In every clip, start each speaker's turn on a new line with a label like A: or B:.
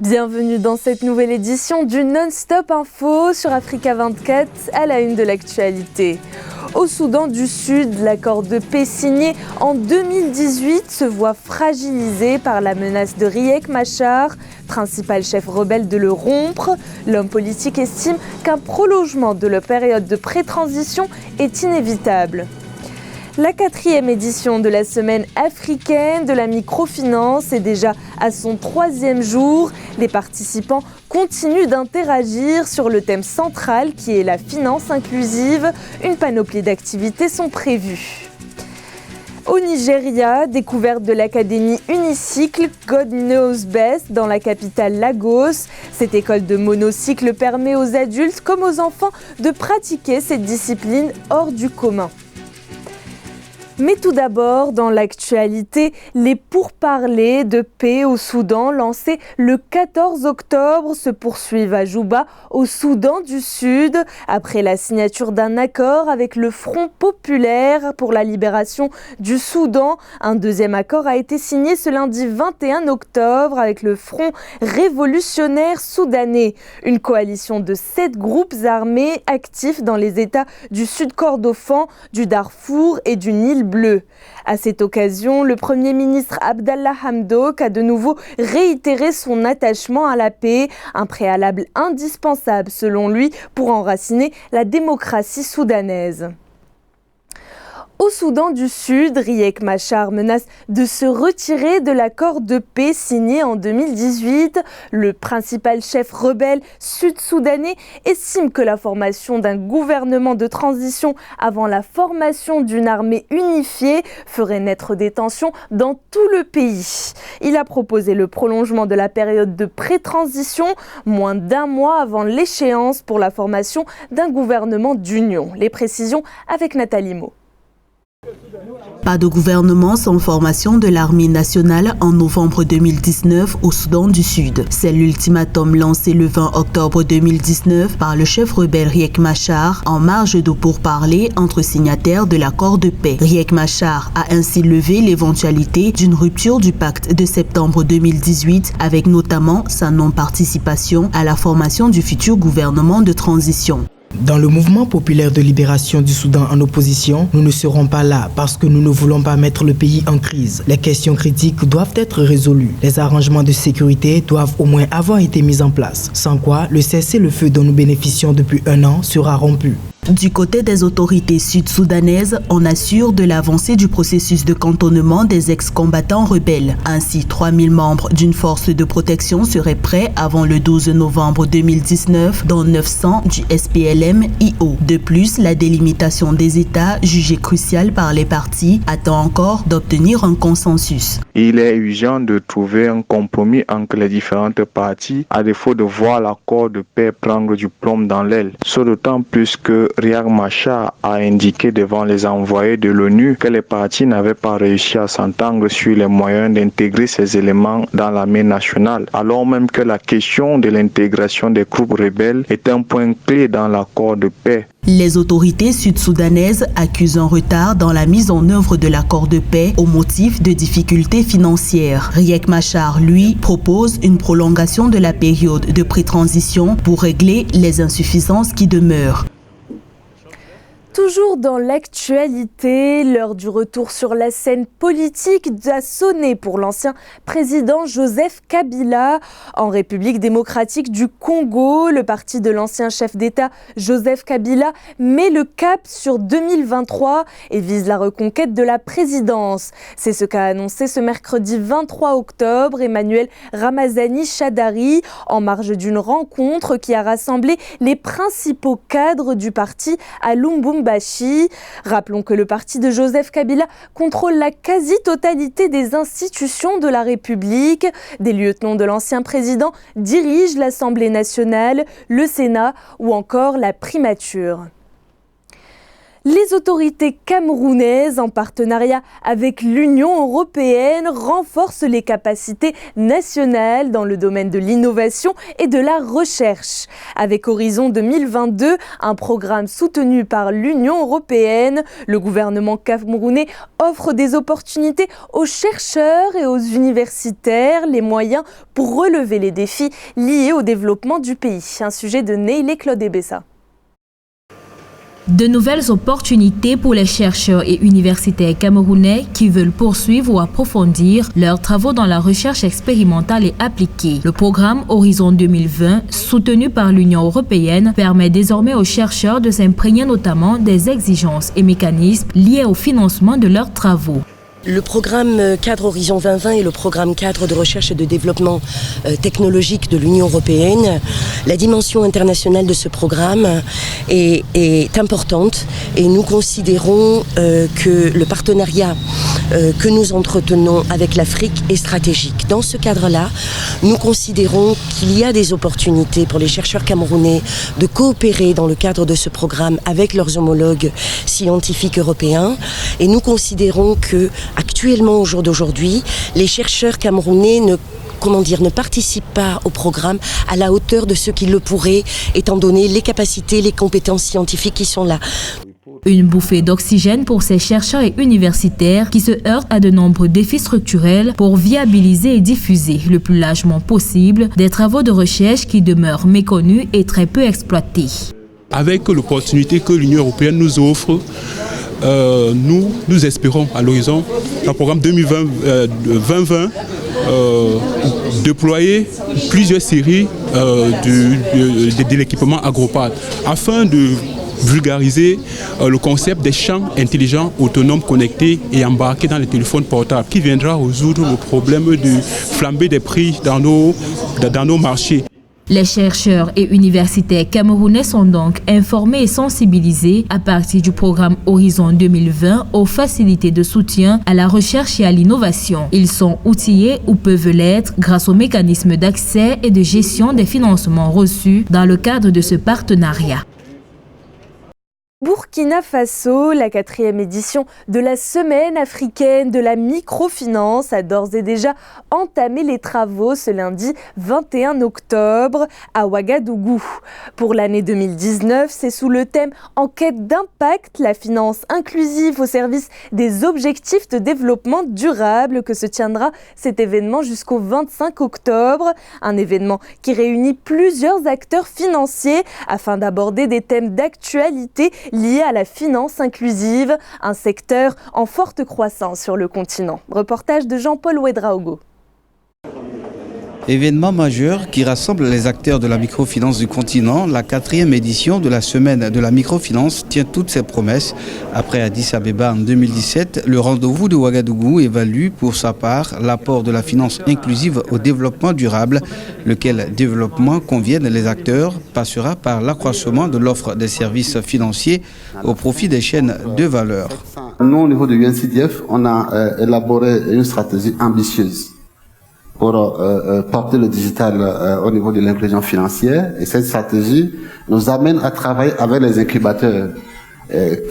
A: Bienvenue dans cette nouvelle édition du Non-Stop Info sur Africa 24 à la une de l'actualité. Au Soudan du Sud, l'accord de paix signé en 2018 se voit fragilisé par la menace de Riek Machar, principal chef rebelle, de le rompre. L'homme politique estime qu'un prolongement de la période de pré-transition est inévitable. La 4e édition de la semaine africaine de la microfinance est déjà à son 3e jour. Les participants continuent d'interagir sur le thème central qui est la finance inclusive. Une panoplie d'activités sont prévues. Au Nigeria, découverte de l'académie Unicycle God Knows Best dans la capitale Lagos. Cette école de monocycle permet aux adultes comme aux enfants de pratiquer cette discipline hors du commun. Mais tout d'abord, dans l'actualité, les pourparlers de paix au Soudan lancés le 14 octobre se poursuivent à Juba, au Soudan du Sud, après la signature d'un accord avec le Front populaire pour la libération du Soudan. Un deuxième accord a été signé ce lundi 21 octobre avec le Front révolutionnaire soudanais, une coalition de 7 groupes armés actifs dans les États du Sud Kordofan, du Darfour et du Nil bleu. À cette occasion, le Premier ministre Abdallah Hamdok a de nouveau réitéré son attachement à la paix, un préalable indispensable selon lui pour enraciner la démocratie soudanaise. Au Soudan du Sud, Riek Machar menace de se retirer de l'accord de paix signé en 2018. Le principal chef rebelle sud-soudanais estime que la formation d'un gouvernement de transition avant la formation d'une armée unifiée ferait naître des tensions dans tout le pays. Il a proposé le prolongement de la période de pré-transition, moins d'1 mois avant l'échéance pour la formation d'un gouvernement d'union. Les précisions avec Nathalie Mo.
B: Pas de gouvernement sans formation de l'armée nationale en novembre 2019 au Soudan du Sud. C'est l'ultimatum lancé le 20 octobre 2019 par le chef rebelle Riek Machar en marge de pourparlers entre signataires de l'accord de paix. Riek Machar a ainsi levé l'éventualité d'une rupture du pacte de septembre 2018 avec notamment sa non-participation à la formation du futur gouvernement de transition.
C: Dans le mouvement populaire de libération du Soudan en opposition, nous ne serons pas là parce que nous ne voulons pas mettre le pays en crise. Les questions critiques doivent être résolues. Les arrangements de sécurité doivent au moins avoir été mis en place. Sans quoi, le cessez-le-feu dont nous bénéficions depuis 1 an sera rompu.
B: Du côté des autorités sud-soudanaises, on assure de l'avancée du processus de cantonnement des ex-combattants rebelles. Ainsi, 3000 membres d'une force de protection seraient prêts avant le 12 novembre 2019, dont 900 du SPLM-IO. De plus, la délimitation des États, jugée cruciale par les partis, attend encore d'obtenir un consensus.
D: Il est urgent de trouver un compromis entre les différentes parties, à défaut de voir l'accord de paix prendre du plomb dans l'aile. Ce d'autant plus que Riek Machar a indiqué devant les envoyés de l'ONU que les partis n'avaient pas réussi à s'entendre sur les moyens d'intégrer ces éléments dans l'armée nationale, alors même que la question de l'intégration des groupes rebelles est un point clé dans l'accord de paix.
B: Les autorités sud-soudanaises accusent un retard dans la mise en œuvre de l'accord de paix au motif de difficultés financières. Riek Machar, lui, propose une prolongation de la période de pré-transition pour régler les insuffisances qui demeurent.
A: Toujours dans l'actualité, l'heure du retour sur la scène politique a sonné pour l'ancien président Joseph Kabila. En République démocratique du Congo, le parti de l'ancien chef d'État Joseph Kabila met le cap sur 2023 et vise la reconquête de la présidence. C'est ce qu'a annoncé ce mercredi 23 octobre Emmanuel Ramazani Shadari en marge d'une rencontre qui a rassemblé les principaux cadres du parti à Lubumbashi. Rappelons que le parti de Joseph Kabila contrôle la quasi-totalité des institutions de la République. Des lieutenants de l'ancien président dirigent l'Assemblée nationale, le Sénat ou encore la primature. Les autorités camerounaises, en partenariat avec l'Union européenne, renforcent les capacités nationales dans le domaine de l'innovation et de la recherche. Avec Horizon 2022, un programme soutenu par l'Union européenne, le gouvernement camerounais offre des opportunités aux chercheurs et aux universitaires, les moyens pour relever les défis liés au développement du pays. Un sujet de Neilé Claude Ebessa.
E: De nouvelles opportunités pour les chercheurs et universitaires camerounais qui veulent poursuivre ou approfondir leurs travaux dans la recherche expérimentale et appliquée. Le programme Horizon 2020, soutenu par l'Union européenne, permet désormais aux chercheurs de s'imprégner notamment des exigences et mécanismes liés au financement de leurs travaux.
F: Le programme cadre Horizon 2020 est le programme cadre de recherche et de développement technologique de l'Union européenne. La dimension internationale de ce programme est importante et nous considérons que le partenariat que nous entretenons avec l'Afrique est stratégique. Dans ce cadre-là, nous considérons qu'il y a des opportunités pour les chercheurs camerounais de coopérer dans le cadre de ce programme avec leurs homologues scientifiques européens et nous considérons que actuellement, au jour d'aujourd'hui, les chercheurs camerounais ne participent pas au programme à la hauteur de ce qu'ils le pourraient, étant donné les capacités, les compétences scientifiques qui sont là.
E: Une bouffée d'oxygène pour ces chercheurs et universitaires qui se heurtent à de nombreux défis structurels pour viabiliser et diffuser le plus largement possible des travaux de recherche qui demeurent méconnus et très peu exploités.
G: Avec l'opportunité que l'Union européenne nous offre, nous espérons à l'horizon d'un programme 2020 déployer plusieurs séries de l'équipement agropal afin de vulgariser le concept des champs intelligents, autonomes, connectés et embarqués dans les téléphones portables qui viendra résoudre le problème de flambée des prix dans nos marchés.
E: Les chercheurs et universitaires camerounais sont donc informés et sensibilisés à partir du programme Horizon 2020 aux facilités de soutien à la recherche et à l'innovation. Ils sont outillés ou peuvent l'être grâce aux mécanismes d'accès et de gestion des financements reçus dans le cadre de ce partenariat.
A: Burkina Faso, la 4e édition de la Semaine africaine de la microfinance a d'ores et déjà entamé les travaux ce lundi 21 octobre à Ouagadougou. Pour l'année 2019, c'est sous le thème « Enquête d'impact, la finance inclusive au service des objectifs de développement durable » que se tiendra cet événement jusqu'au 25 octobre. Un événement qui réunit plusieurs acteurs financiers afin d'aborder des thèmes d'actualité lié à la finance inclusive, un secteur en forte croissance sur le continent. Reportage de Jean-Paul Ouedraogo.
H: Événement majeur qui rassemble les acteurs de la microfinance du continent, la 4e édition de la Semaine de la microfinance tient toutes ses promesses. Après Addis Abeba en 2017, le rendez-vous de Ouagadougou évalue pour sa part l'apport de la finance inclusive au développement durable, lequel développement, conviennent les acteurs, passera par l'accroissement de l'offre des services financiers au profit des chaînes de valeur.
I: Nous, au niveau de UNCDF, on a élaboré une stratégie ambitieuse pour porter le digital au niveau de l'inclusion financière. Et cette stratégie nous amène à travailler avec les incubateurs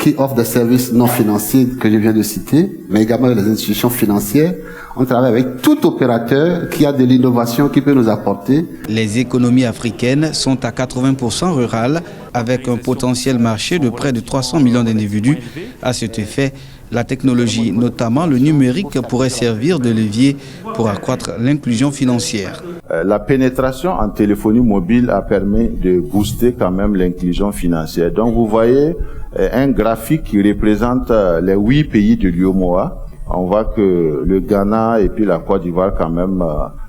I: qui offrent des services non financiers que je viens de citer, mais également les institutions financières. On travaille avec tout opérateur qui a de l'innovation qui peut nous apporter.
H: Les économies africaines sont à 80% rurales, avec un potentiel marché de près de 300 millions d'individus. À cet effet, la technologie, notamment le numérique, pourrait servir de levier pour accroître l'inclusion financière.
J: La pénétration en téléphonie mobile a permis de booster quand même l'inclusion financière. Donc vous voyez un graphique qui représente les 8 pays de l'UEMOA. On voit que le Ghana et puis la Côte d'Ivoire quand même,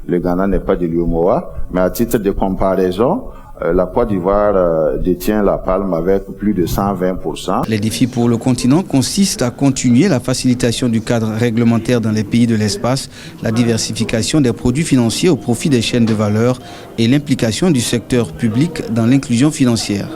J: le Ghana n'est pas de l'UEMOA, mais à titre de comparaison, la Côte d'Ivoire détient la palme avec plus de 120%.
H: Les défis pour le continent consistent à continuer la facilitation du cadre réglementaire dans les pays de l'espace, la diversification des produits financiers au profit des chaînes de valeur et l'implication du secteur public dans l'inclusion financière.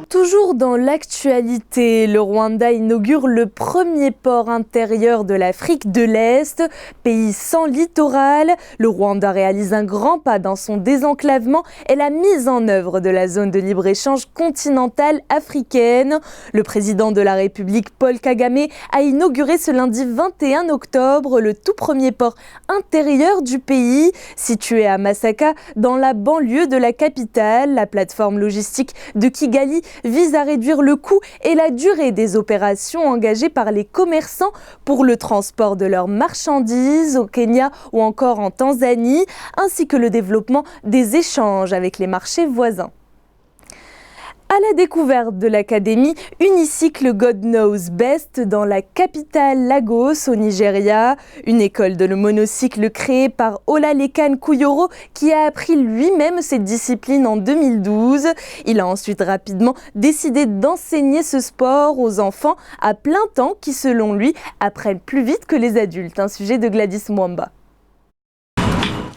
A: Tout Toujours dans l'actualité, le Rwanda inaugure le premier port intérieur de l'Afrique de l'Est, pays sans littoral. Le Rwanda réalise un grand pas dans son désenclavement et la mise en œuvre de la zone de libre-échange continentale africaine. Le président de la République, Paul Kagame, a inauguré ce lundi 21 octobre le tout premier port intérieur du pays, situé à Masaka, dans la banlieue de la capitale. La plateforme logistique de Kigali vise à réduire le coût et la durée des opérations engagées par les commerçants pour le transport de leurs marchandises au Kenya ou encore en Tanzanie, ainsi que le développement des échanges avec les marchés voisins. À la découverte de l'académie Unicycle God Knows Best dans la capitale Lagos au Nigeria, une école de monocycle créée par Olalekan Kuyoro qui a appris lui-même cette discipline en 2012. Il a ensuite rapidement décidé d'enseigner ce sport aux enfants à plein temps qui, selon lui, apprennent plus vite que les adultes. Un sujet de Gladys Mwamba.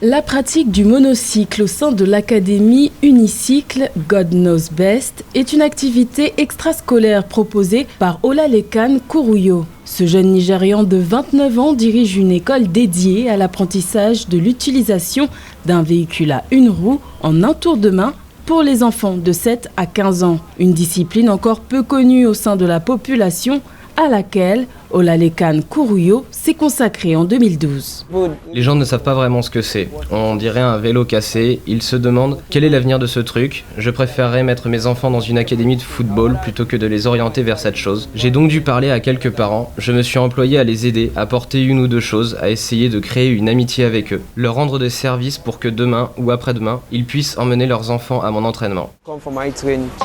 K: La pratique du monocycle au sein de l'académie Unicycle God Knows Best est une activité extrascolaire proposée par Olalekan Kuyoro. Ce jeune Nigérian de 29 ans dirige une école dédiée à l'apprentissage de l'utilisation d'un véhicule à une roue en un tour de main pour les enfants de 7 à 15 ans. Une discipline encore peu connue au sein de la population à laquelle Olalekan Kuyoro s'est consacré en 2012.
L: Les gens ne savent pas vraiment ce que c'est. On dirait un vélo cassé. Ils se demandent quel est l'avenir de ce truc. Je préférerais mettre mes enfants dans une académie de football plutôt que de les orienter vers cette chose. J'ai donc dû parler à quelques parents. Je me suis employé à les aider, à porter une ou deux choses, à essayer de créer une amitié avec eux, leur rendre des services pour que demain ou après-demain, ils puissent emmener leurs enfants à mon entraînement.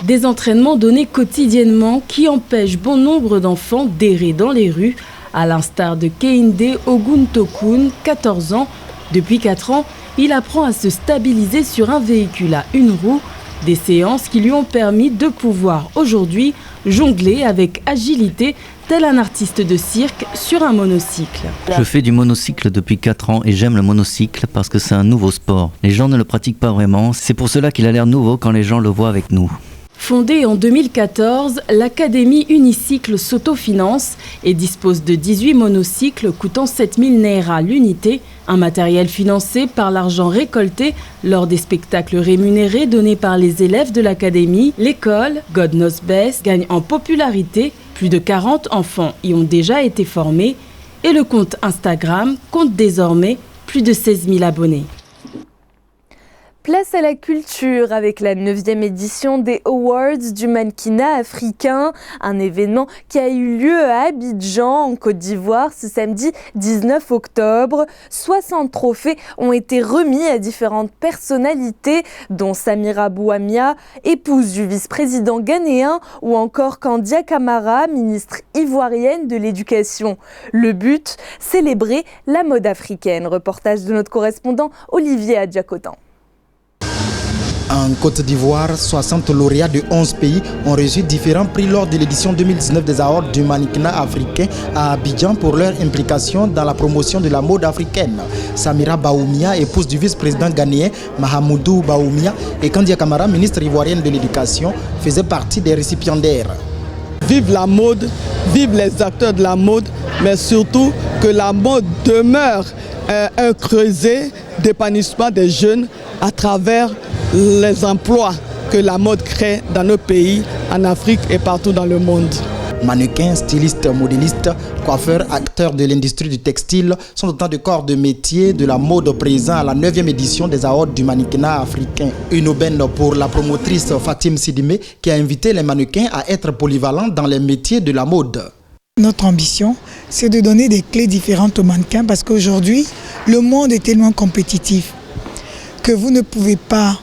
K: Des entraînements donnés quotidiennement qui empêchent bon nombre d'enfants d'errer dans les rues, à l'instar de Kehinde Oguntokun, 14 ans. Depuis 4 ans, il apprend à se stabiliser sur un véhicule à une roue, des séances qui lui ont permis de pouvoir aujourd'hui jongler avec agilité, tel un artiste de cirque sur un monocycle.
M: Je fais du monocycle depuis 4 ans et j'aime le monocycle parce que c'est un nouveau sport. Les gens ne le pratiquent pas vraiment, c'est pour cela qu'il a l'air nouveau quand les gens le voient avec nous.
K: Fondée en 2014, l'Académie Unicycle s'autofinance et dispose de 18 monocycles coûtant 7000 naira l'unité, un matériel financé par l'argent récolté lors des spectacles rémunérés donnés par les élèves de l'Académie. L'école God Knows Best gagne en popularité, plus de 40 enfants y ont déjà été formés et le compte Instagram compte désormais plus de 16 000 abonnés.
A: Place à la culture avec la 9e édition des Awards du mannequinat africain, un événement qui a eu lieu à Abidjan en Côte d'Ivoire ce samedi 19 octobre. 60 trophées ont été remis à différentes personnalités dont Samira Bouamia, épouse du vice-président ghanéen, ou encore Kandia Camara, ministre ivoirienne de l'éducation. Le but, célébrer la mode africaine. Reportage de notre correspondant Olivier Adjacotan.
N: En Côte d'Ivoire, 60 lauréats de 11 pays ont reçu différents prix lors de l'édition 2019 des Awards du mannequinat africain à Abidjan pour leur implication dans la promotion de la mode africaine. Samira Baoumia, épouse du vice-président ghanéen Mahamoudou Baoumia, et Kandia Camara, ministre ivoirienne de l'éducation, faisaient partie des récipiendaires.
O: Vive la mode, vive les acteurs de la mode, mais surtout que la mode demeure un creuset d'épanouissement des jeunes à travers les emplois que la mode crée dans nos pays, en Afrique et partout dans le monde.
N: Mannequins, stylistes, modélistes, coiffeurs, acteurs de l'industrie du textile sont autant de corps de métier de la mode présents à la 9e édition des Awards du mannequinat africain. Une aubaine pour la promotrice Fatim Sidimé qui a invité les mannequins à être polyvalents dans les métiers de la mode.
P: Notre ambition, c'est de donner des clés différentes aux mannequins parce qu'aujourd'hui, le monde est tellement compétitif que vous ne pouvez pas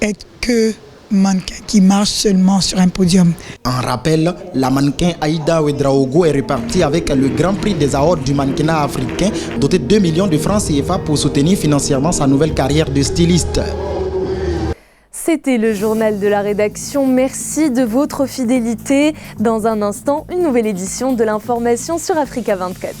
P: être que mannequin qui marche seulement sur un podium.
N: En rappel, la mannequin Aïda Ouedraogo est repartie avec le Grand Prix des Awards du mannequinat africain, doté de 2 millions de francs CFA pour soutenir financièrement sa nouvelle carrière de styliste.
A: C'était le journal de la rédaction. Merci de votre fidélité. Dans un instant, une nouvelle édition de l'information sur Africa 24.